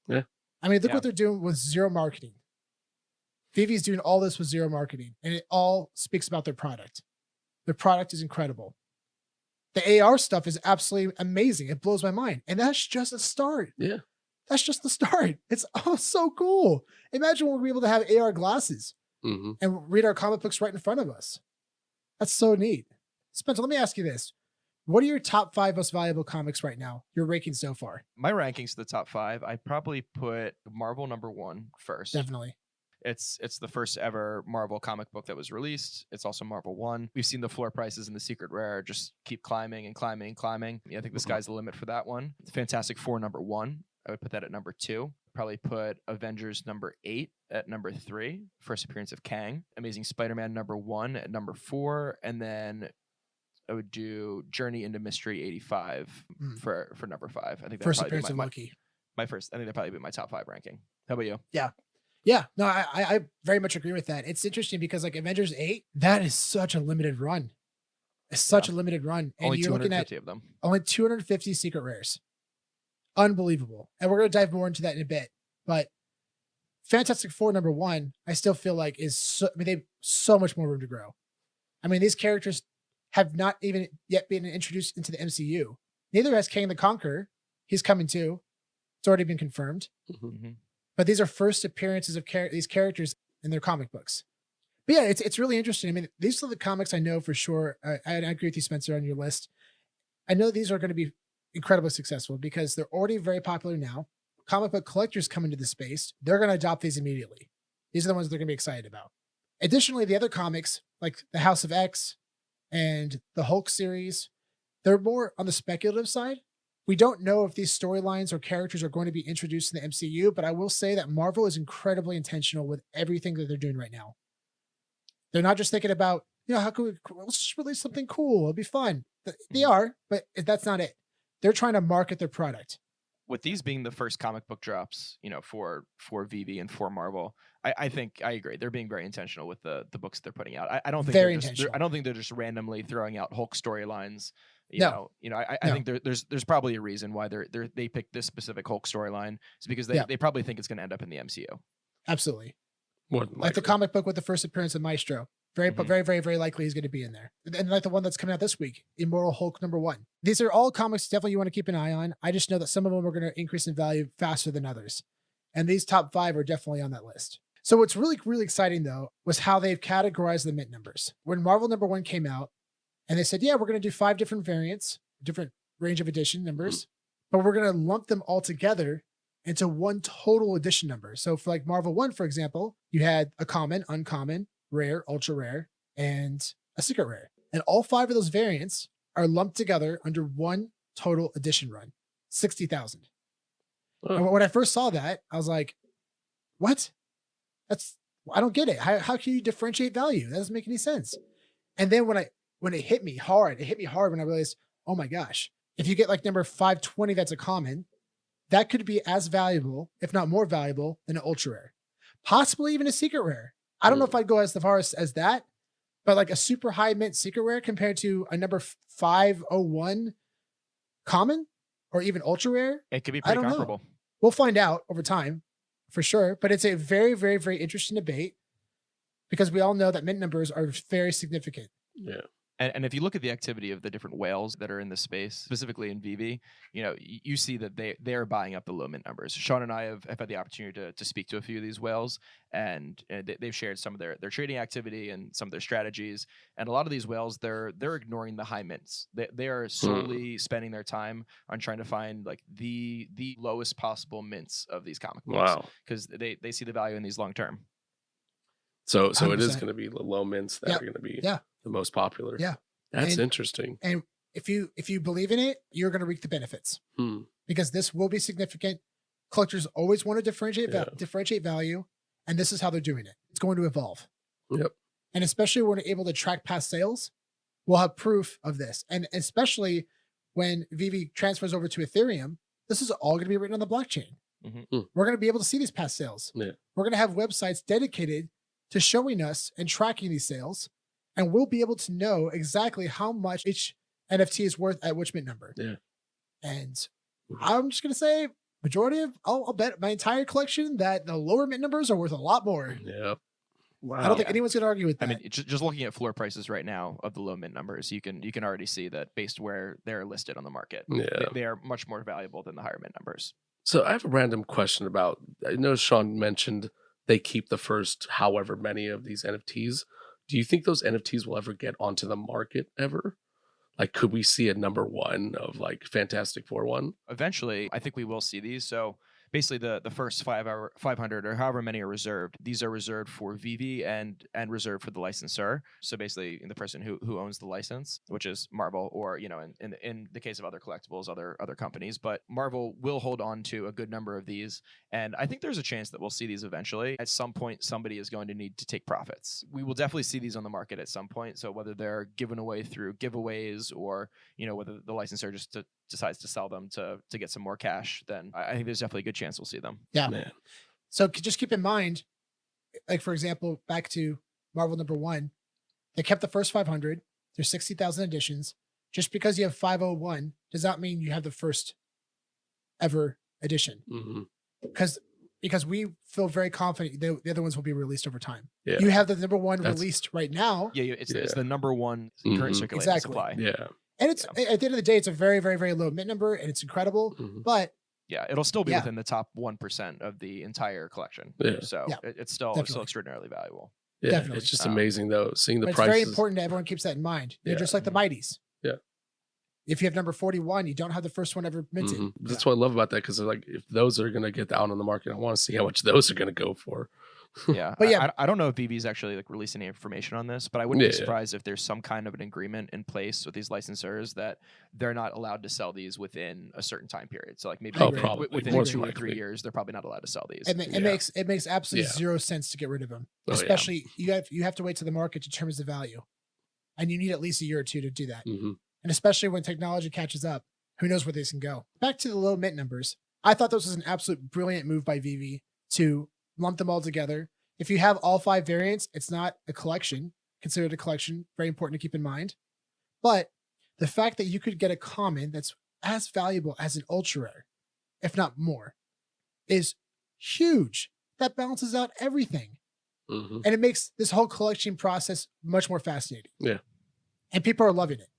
Yeah. I mean, look what they're doing with zero marketing. VeVe's doing all this with zero marketing, and it all speaks about their product. Their product is incredible. The AR stuff is absolutely amazing. It blows my mind. And that's just a start. Yeah. That's just the start. It's all so cool. Imagine when we're able to have AR glasses and read our comic books right in front of us. That's so neat. Spencer, let me ask you this. What are your top 5 most valuable comics right now? Your ranking so far? My rankings to the top 5, I probably put Marvel #1 first. Definitely. It's the first ever Marvel comic book that was released. It's also Marvel 1. We've seen the floor prices in the secret rare just keep climbing and climbing and climbing. I think the sky's the limit for that one. Fantastic Four #1. I would put that at #2. probably put Avengers #8 at #3, first appearance of Kang. Amazing Spider-Man #1 at #4, and then I would do Journey into Mystery 85 for #5. I think First that'd appearance probably of be Loki. my first. I think that'd probably be my top 5 ranking. How about you? Yeah, no, I very much agree with that. It's interesting because like Avengers 8, that is such a limited run. It's such a limited run. And Only you're looking at 250 of them. only 250 secret rares. Unbelievable. And we're going to dive more into that in a bit. But Fantastic Four #1, I still feel like they have so much more room to grow. I mean, these characters have not even yet been introduced into the MCU. Neither has Kang the Conqueror. He's coming too. It's already been confirmed. But these are first appearances of these characters in their comic books. But yeah, it's really interesting. I mean, these are the comics I know for sure. I agree with you, Spencer, on your list. I know these are going to be incredibly successful because they're already very popular now. Comic book collectors come into the space. They're going to adopt these immediately. These are the ones they're going to be excited about. Additionally, the other comics, like the House of X and the Hulk series, they're more on the speculative side. We don't know if these storylines or characters are going to be introduced in the MCU, but I will say that Marvel is incredibly intentional with everything that they're doing right now. They're not just thinking about, how can let's just release something cool. It'll be fun. They are, but that's not it. They're trying to market their product. With these being the first comic book drops, for VeVe and for Marvel, I think I agree. They're being very intentional with the books they're putting out. I don't think I don't think they're just randomly throwing out Hulk storylines. I think there's probably a reason why they picked this specific Hulk storyline. It's because they probably think it's going to end up in the MCU. Absolutely. Like the comic book with the first appearance of Maestro. Very, very, very likely he's going to be in there. And like the one that's coming out this week, Immortal Hulk #1. These are all comics definitely you want to keep an eye on. I just know that some of them are going to increase in value faster than others. And these top 5 are definitely on that list. So what's really, really exciting though, was how they've categorized the mint numbers. When Marvel #1 came out and they said, yeah, we're going to do 5 different variants, different range of edition numbers, but we're going to lump them all together into one total edition number. So for like Marvel 1, for example, you had a common, uncommon, rare, ultra rare, and a secret rare. And all 5 of those variants are lumped together under one total edition run, 60,000. Oh. And when I first saw that, I was like, what? I don't get it. How can you differentiate value? That doesn't make any sense. And then when it hit me hard when I realized, oh my gosh, if you get like number 520, that's a common, that could be as valuable, if not more valuable, than an ultra rare, possibly even a secret rare. I don't know if I'd go as far as that, but like a super high mint secret rare compared to a number 501 common or even ultra rare. It could be pretty comparable. We'll find out over time for sure, but it's a very, very, very interesting debate because we all know that mint numbers are very significant. Yeah. And if you look at the activity of the different whales that are in the space, specifically in VeVe, you see that they are buying up the low mint numbers. Sean and I have had the opportunity to speak to a few of these whales, and they've shared some of their trading activity and some of their strategies. And a lot of these whales, they're ignoring the high mints. They are solely spending their time on trying to find like the lowest possible mints of these comic books. Wow. Because they see the value in these long term. So 100%. it is going to be the low mints that are going to be the most popular. Yeah. That's interesting. And if you believe in it, you're going to reap the benefits because this will be significant. Collectors always want to differentiate value, and this is how they're doing it. It's going to evolve. Yep. And especially when we're able to track past sales, we'll have proof of this. And especially when VeVe transfers over to Ethereum, this is all going to be written on the blockchain. We're going to be able to see these past sales. Yeah. We're going to have websites dedicated to showing us and tracking these sales. And we'll be able to know exactly how much each NFT is worth at which mint number. Yeah. And I'm just going to say I'll bet my entire collection that the lower mint numbers are worth a lot more. Yep. Wow. I don't think anyone's going to argue with that. I mean, just looking at floor prices right now of the low mint numbers, you can already see that based where they're listed on the market, they are much more valuable than the higher mint numbers. So I have a random question about, I know Sean mentioned they keep the first however many of these NFTs. Do you think those NFTs will ever get onto the market ever? Like, could we see a #1 of like Fantastic Four one? Eventually, I think we will see these. So basically the first 500 or however many are reserved. These are reserved for VeVe and reserved for the licensor. So basically the person who owns the license, which is Marvel, or in the case of other collectibles, other companies. But Marvel will hold on to a good number of these, and I think there's a chance that we'll see these eventually. At some point, somebody is going to need to take profits. We will definitely see these on the market at some point. So whether they're given away through giveaways or whether the licensor just decides to sell them to get some more cash, then I think there's definitely a good chance we'll see them. Yeah. Man. So just keep in mind, like for example, back to Marvel #1, they kept the first 500. There's 60,000 editions. Just because you have 501 does not mean you have the first ever edition. Mm-hmm. Because we feel very confident the other ones will be released over time. Yeah. You have the #1 released right now. Yeah, it's the #1 current circulating Exactly. supply. Yeah. And it's at the end of the day, it's a very, very, very low mint number, and it's incredible. Mhm. But Yeah, it'll still be within the top 1% of the entire collection. Yeah. So Yeah, it's still definitely. extraordinarily valuable. Yeah. Definitely. It's just amazing though, seeing the it's prices. very important that everyone keeps that in mind. They're Yeah. just like the Mighties. Yeah. If you have number 41, you don't have the first one ever minted. Mhm. That's what I love about that, because like if those are gonna get out on the market, I want to see how much those are gonna go for. Yeah, But yeah. I don't know if VeVe is actually like releasing any information on this, but I wouldn't be Yeah. surprised if there's some kind of an agreement in place with these licensors that they're not allowed to sell these within a certain time period. So like maybe Oh, probably. within More 2 than or 3 likely. years, they're probably not allowed to sell these. It makes absolutely Yeah. zero sense to get rid of them. Oh, yeah. Especially you have to wait till the market determines the value, and you need at least a year or two to do that. Mm-hmm. And especially when technology catches up, who knows where these can go. Back to the low mint numbers, I thought this was an absolute brilliant move by VeVe to lump them all together. If you have all 5 variants, it's not a collection, considered a collection. Very important to keep in mind. But the fact that you could get a common that's as valuable as an ultra rare, if not more, is huge. That balances out everything. Mm-hmm. And it makes this whole collection process much more fascinating. Yeah. And people are loving it.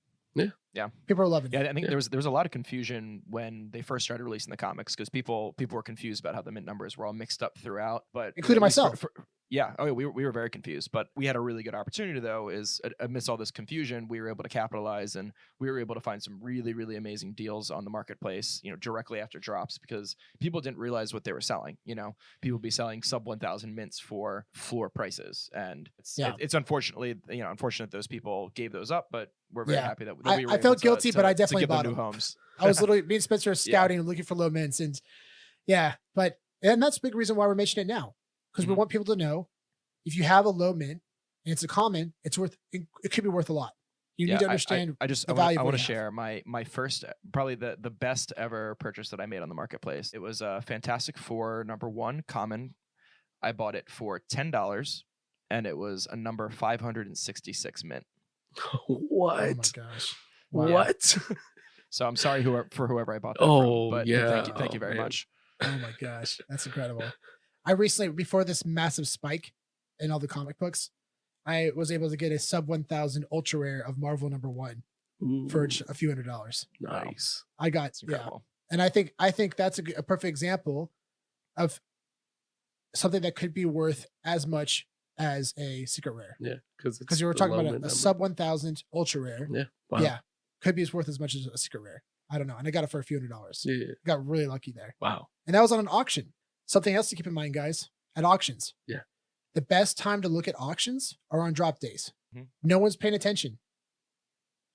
Yeah. People are loving it. Yeah, I think there was a lot of confusion when they first started releasing the comics, because people were confused about how the mint numbers were all mixed up throughout. But Including at least myself. Yeah. Oh, yeah. We were very confused, but we had a really good opportunity though. Is amidst all this confusion, we were able to capitalize, and we were able to find some really, really amazing deals on the marketplace. Directly after drops, because people didn't realize what they were selling. People be selling sub 1,000 mints for floor prices, and it's unfortunately unfortunate those people gave those up. But we're very happy that we were I felt guilty, but I definitely give them bought new them. homes. I was literally, me and Spencer were scouting and looking for low mints, and that's a big reason why we're mentioning it now, because we want people to know if you have a low mint and it's a common, it could be worth a lot. You need to understand. I the value. I want to share my first, probably the best ever purchase that I made on the marketplace. It was a Fantastic Four #1 common. I bought it for $10, and it was a number 566 mint. What? Oh my gosh! Wow. What? So I'm sorry for whoever I bought that Oh, from, but yeah. thank you very man. much. Oh my gosh, that's incredible. I recently, before this massive spike in all the comic books, I was able to get a sub 1,000 ultra rare of Marvel #1 for Ooh, a few $100s. nice. I got It's incredible. and I think that's a perfect example of something that could be worth as much as a secret rare. Yeah, Because you were talking about a sub 1,000 ultra rare. Yeah. Wow. Yeah, could be as worth as much as a secret rare. I don't know, and I got it for a few $100s. Yeah. Got really lucky there. Wow. And that was on an auction. Something else to keep in mind, guys, at auctions. Yeah. The best time to look at auctions are on drop days. Mhm. No one's paying attention.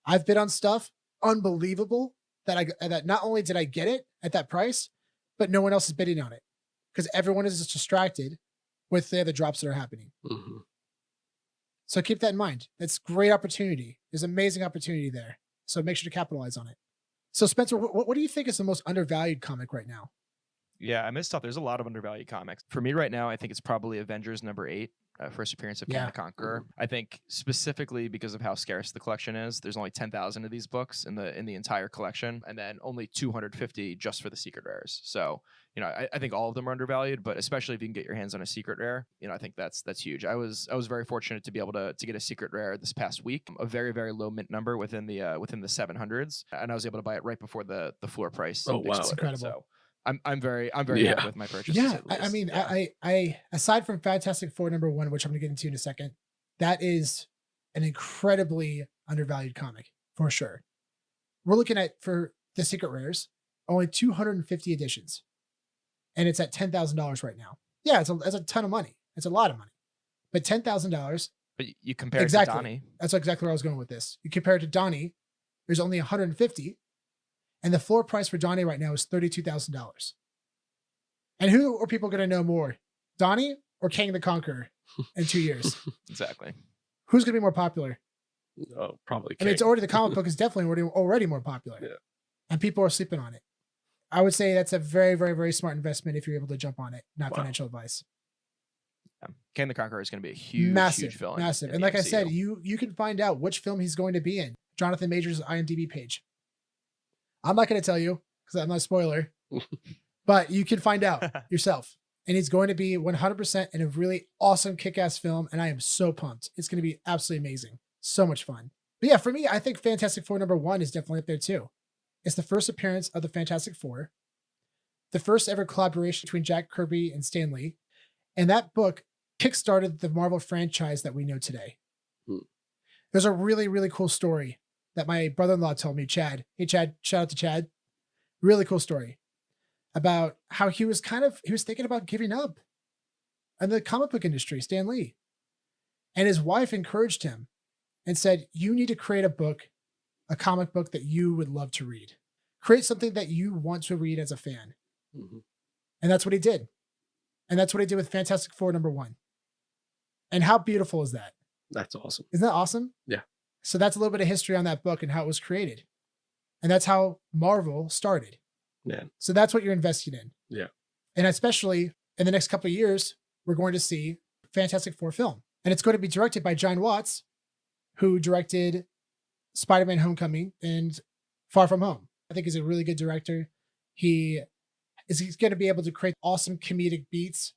I've bid on stuff unbelievable that not only did I get it at that price, but no one else is bidding on it because everyone is just distracted with the other drops that are happening. Mm-hmm. So keep that in mind. That's great opportunity. There's amazing opportunity there. So make sure to capitalize on it. So Spencer, what do you think is the most undervalued comic right now? Yeah, I missed out. There's a lot of undervalued comics. For me right now, I think it's probably Avengers #8, first appearance of Kang the Conqueror. I think specifically because of how scarce the collection is, there's only 10,000 of these books in the entire collection, and then only 250 just for the secret rares. So, I think all of them are undervalued, but especially if you can get your hands on a secret rare, I think that's huge. I was very fortunate to be able to get a secret rare this past week, a very, very low mint number within the 700s, and I was able to buy it right before the floor price. Oh, wow. That's incredible. So I'm very happy with my purchase. Yeah, I mean, I aside from Fantastic Four #1, which I'm going to get into in a second, that is an incredibly undervalued comic for sure. We're looking at, for the secret rares, only 250 editions. and it's at $10,000 right now. Yeah, it's a ton of money. It's a lot of money. But $10,000. But you compare Exactly. it to Donnie. That's exactly where I was going with this. You compare it to Donnie, there's only 150, and the floor price for Donnie right now is $32,000. And who are people going to know more, Donnie or King the Conqueror in 2 years? Exactly. Who's going to be more popular? Oh, probably. I mean, it's already, the comic book is definitely already more popular. Yeah. And people are sleeping on it. I would say that's a very, very, very smart investment if you're able to jump on it. Not financial advice. Yeah. King the Conqueror is going to be a huge, Massive, huge villain. massive. in And the like I MCU. said, you can find out which film he's going to be in. Jonathan Majors' IMDb page. I'm not going to tell you because I'm not a spoiler, but you can find out yourself. And he's going to be 100% in a really awesome kick-ass film. And I am so pumped. It's going to be absolutely amazing. So much fun. But yeah, for me, I think Fantastic Four #1 is definitely up there too. It's the first appearance of the Fantastic Four, the first ever collaboration between Jack Kirby and Stan Lee. And that book kickstarted the Marvel franchise that we know today. There's a really, really cool story that my brother-in-law told me, Chad. Hey, Chad, shout out to Chad. Really cool story about how he was thinking about giving up in the comic book industry, Stan Lee. And his wife encouraged him and said, you need to create a book, a comic book that you would love to read. Create something that you want to read as a fan. Mm-hmm. And that's what he did. And that's what he did with Fantastic Four #1. And how beautiful is that? That's awesome. Isn't that awesome? Yeah. So that's a little bit of history on that book and how it was created. And that's how Marvel started. Yeah. So that's what you're investing in. Yeah. And especially in the next couple of years, we're going to see Fantastic Four film. And it's going to be directed by John Watts, who directed Spider-Man Homecoming and Far From Home. I think he's a really good director. He's going to be able to create awesome comedic beats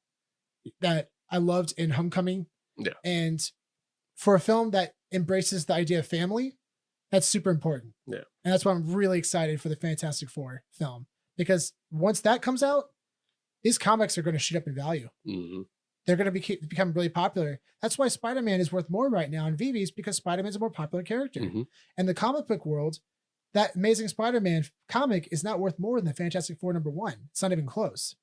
that I loved in Homecoming. Yeah. And for a film that embraces the idea of family, that's super important. Yeah. And that's why I'm really excited for the Fantastic Four film. Because once that comes out, these comics are going to shoot up in value. Mm-hmm. They're going to become really popular. That's why Spider-Man is worth more right now in VeVe's, because Spider-Man's a more popular character. Mm-hmm. And the comic book world, that Amazing Spider-Man comic is not worth more than the Fantastic Four #1. It's not even close.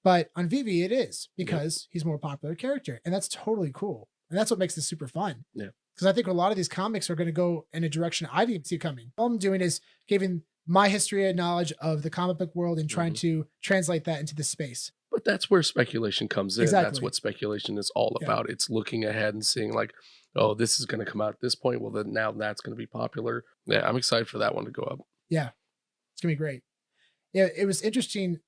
But on VeVe, it is, because he's a more popular character. And that's totally cool. And that's what makes this super fun. Yeah. Because I think a lot of these comics are going to go in a direction I didn't see coming. All I'm doing is giving my history and knowledge of the comic book world and trying to translate that into this space. But that's where speculation comes in. Exactly. That's what speculation is all about. It's looking ahead and seeing like, oh, this is going to come out at this point. Well, then now that's going to be popular. Yeah, I'm excited for that one to go up. Yeah, it's going to be great. Yeah, it was interesting.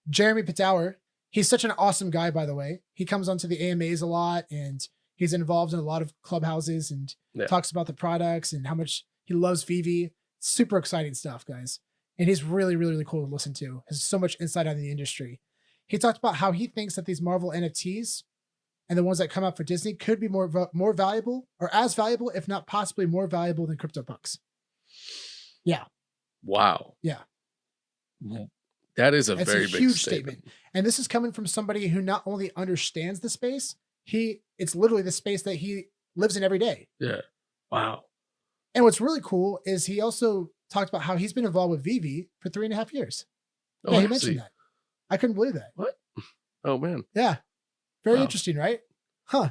Jeremy Patower, he's such an awesome guy, by the way. He comes onto the AMAs a lot, and he's involved in a lot of clubhouses and talks about the products and how much he loves VeVe. Super exciting stuff, guys. And he's really, really, really cool to listen to. Has so much insight on the industry. He talked about how he thinks that these Marvel NFTs and the ones that come out for Disney could be more valuable, or as valuable, if not possibly more valuable than CryptoPunks. Yeah. Wow. Yeah. That is a very big huge statement. And this is coming from somebody who not only understands the space, it's literally the space that he lives in every day. Yeah. Wow. And what's really cool is he also talked about how he's been involved with VeVe for 3.5 years. Oh, yeah, he mentioned that. I couldn't believe that. What? Oh, man. Yeah. Very interesting, right? Huh.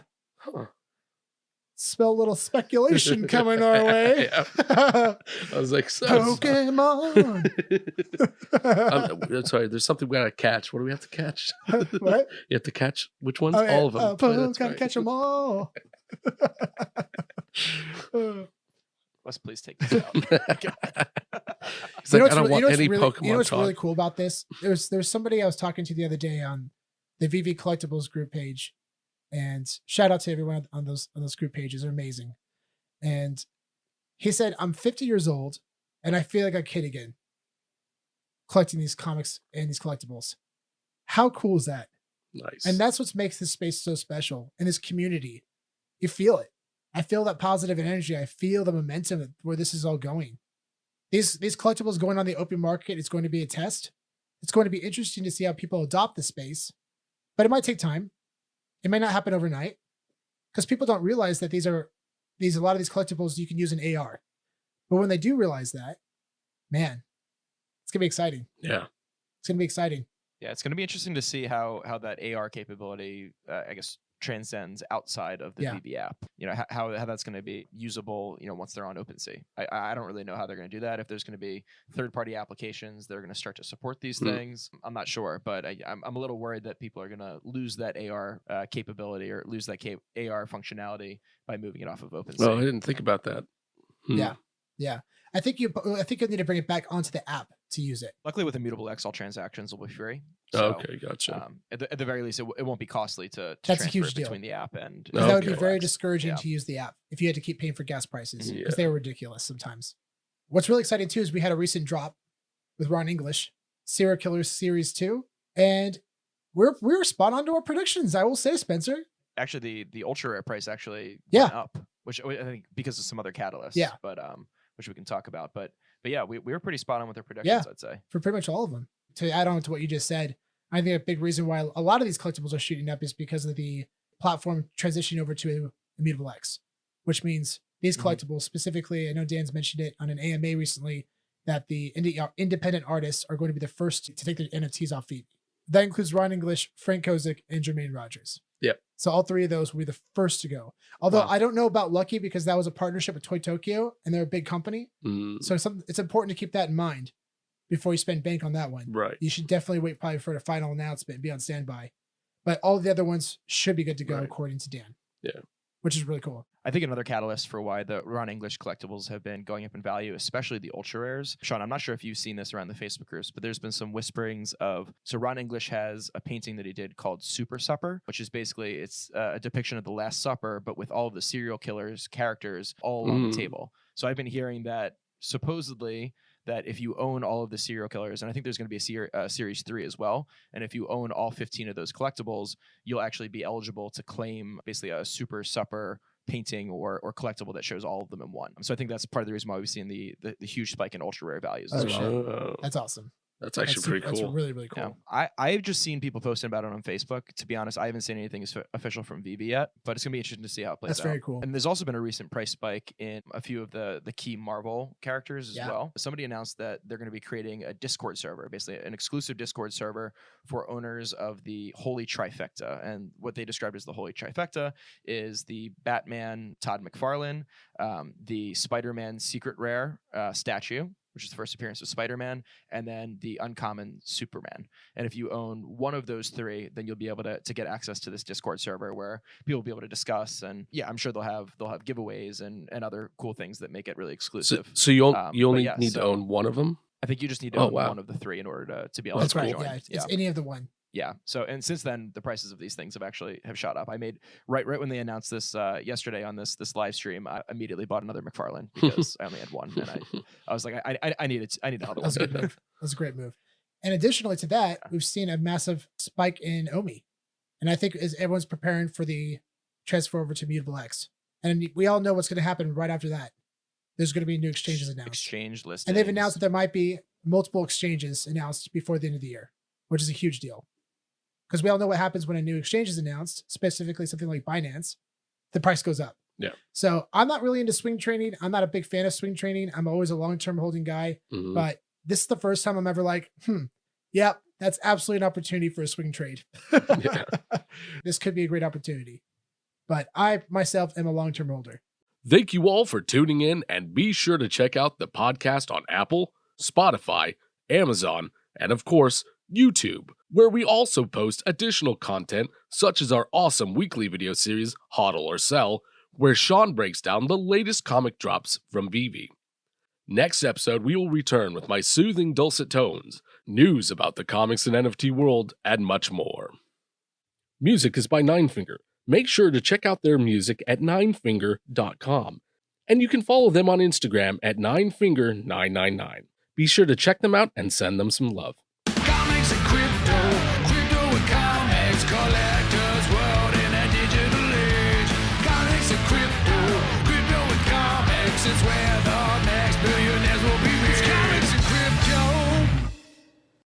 Smell a little speculation coming our way. I was like, Pokemon. I'm sorry, there's something we gotta catch. What do we have to catch? What? You have to catch which ones? Oh, yeah. All of them. Gotta catch them all. Let's please take this out. He's like, I don't want any Pokemon You know what's talk. really cool about this? There's somebody I was talking to the other day on the VeVe Collectibles group page, and shout out to everyone on those group pages. They're amazing. And he said, I'm 50 years old and I feel like a kid again, collecting these comics and these collectibles. How cool is that? Nice. And that's what makes this space so special, and this community. You feel it. I feel that positive energy. I feel the momentum where this is all going. These collectibles going on the open market, it's going to be a test. It's going to be interesting to see how people adopt the space, but it might take time. It might not happen overnight, because people don't realize that a lot of these collectibles you can use in AR. But when they do realize that, man, it's gonna be exciting. Yeah. It's gonna be exciting. Yeah, it's going to be interesting to see how that AR capability, I guess, transcends outside of the Yeah. VeVe app. You know, how that's going to be usable, you know, once they're on OpenSea. I don't really know how they're going to do that. If there's going to be third-party applications that are going to start to support these things, I'm not sure. But I'm a little worried that people are going to lose that AR capability or lose that AR functionality by moving it off of OpenSea. Oh, I didn't think about that. Yeah. I think you need to bring it back onto the app to use it. Luckily, with Immutable X, all transactions will be free. Okay, gotcha. At the very least, it won't be costly to That's a transfer huge it deal. between the app and. Because that would be Okay. very discouraging Yeah. to use the app if you had to keep paying for gas prices because Yeah. they were ridiculous sometimes. What's really exciting too is we had a recent drop with Ron English, Serial Killers Series 2, and we were spot on to our predictions. I will say, Spencer. Actually, the ultra rare price actually Yeah. went up, which I think because of some other catalysts. Yeah. But which we can talk about. But yeah, we were pretty spot on with our predictions. I'd say. For pretty much all of them. To add on to what you just said, I think a big reason why a lot of these collectibles are shooting up is because of the platform transitioning over to Immutable X, which means these collectibles specifically, I know Dan's mentioned it on an AMA recently, that the independent artists are going to be the first to take their NFTs off VeVe. That includes Ron English, Frank Kozik, and Jermaine Rogers. Yep. So all three of those will be the first to go. Although Wow. I don't know about Lucky because that was a partnership with Toy Tokyo and they're a big company. So it's important to keep that in mind before you spend bank on that one. Right. You should definitely wait probably for the final announcement and be on standby. But all of the other ones should be good to go, Right. according to Dan. Yeah. Which is really cool. I think another catalyst for why the Ron English collectibles have been going up in value, especially the ultra rares. Sean, I'm not sure if you've seen this around the Facebook groups, but there's been some whisperings of. So Ron English has a painting that he did called Super Supper, which is basically it's a depiction of the Last Supper, but with all of the serial killers characters all on the table. So I've been hearing that supposedly that if you own all of the serial killers, and I think there's going to be a series 3 as well, and if you own all 15 of those collectibles, you'll actually be eligible to claim basically a Super Supper painting or collectible that shows all of them in one. So I think that's part of the reason why we've seen the huge spike in ultra rare values as Oh, well. shit. That's awesome. That's actually pretty cool. That's really, really cool. Yeah. I've just seen people posting about it on Facebook. To be honest, I haven't seen anything official from VeVe yet, but it's going to be interesting to see how it plays out. That's very cool. And there's also been a recent price spike in a few of the key Marvel characters as well. Somebody announced that they're going to be creating a Discord server, basically an exclusive Discord server for owners of the Holy Trifecta. And what they described as the Holy Trifecta is the Batman Todd McFarlane, the Spider-Man Secret Rare statue, which is the first appearance of Spider-Man, and then the uncommon Superman. And if you own one of those three, then you'll be able to get access to this Discord server where people will be able to discuss. And yeah, I'm sure they'll have giveaways and other cool things that make it really exclusive. So you only need to own one of them? I think you just need to own one of the three in order to be able That's to right. join. Yeah, it's any of the one. Yeah. So, and since then, the prices of these things have shot up. I made right when they announced this yesterday on this live stream, I immediately bought another McFarlane because I only had one, and I was like, I need another one. That's a good move. That's a great move. And additionally to that, we've seen a massive spike in OMI, and I think as everyone's preparing for the transfer over to Immutable X, and we all know what's going to happen right after that. There's going to be new exchanges announced. Exchange listings. And they've announced that there might be multiple exchanges announced before the end of the year, which is a huge deal. Because we all know what happens when a new exchange is announced, specifically something like Binance, the price goes up. Yeah. So I'm not really into swing trading. I'm not a big fan of swing trading. I'm always a long-term holding guy. But this is the first time I'm ever like, yep, that's absolutely an opportunity for a swing trade. This could be a great opportunity. But I myself am a long-term holder. Thank you all for tuning in, and be sure to check out the podcast on Apple, Spotify, Amazon, and of course, YouTube, where we also post additional content such as our awesome weekly video series, Hodl or Sell, where Sean breaks down the latest comic drops from VeVe. Next episode, we will return with my soothing dulcet tones, news about the comics and NFT world, and much more. Music is by NineFinger. Make sure to check out their music at NineFinger.com. And you can follow them on Instagram at NineFinger999. Be sure to check them out and send them some love.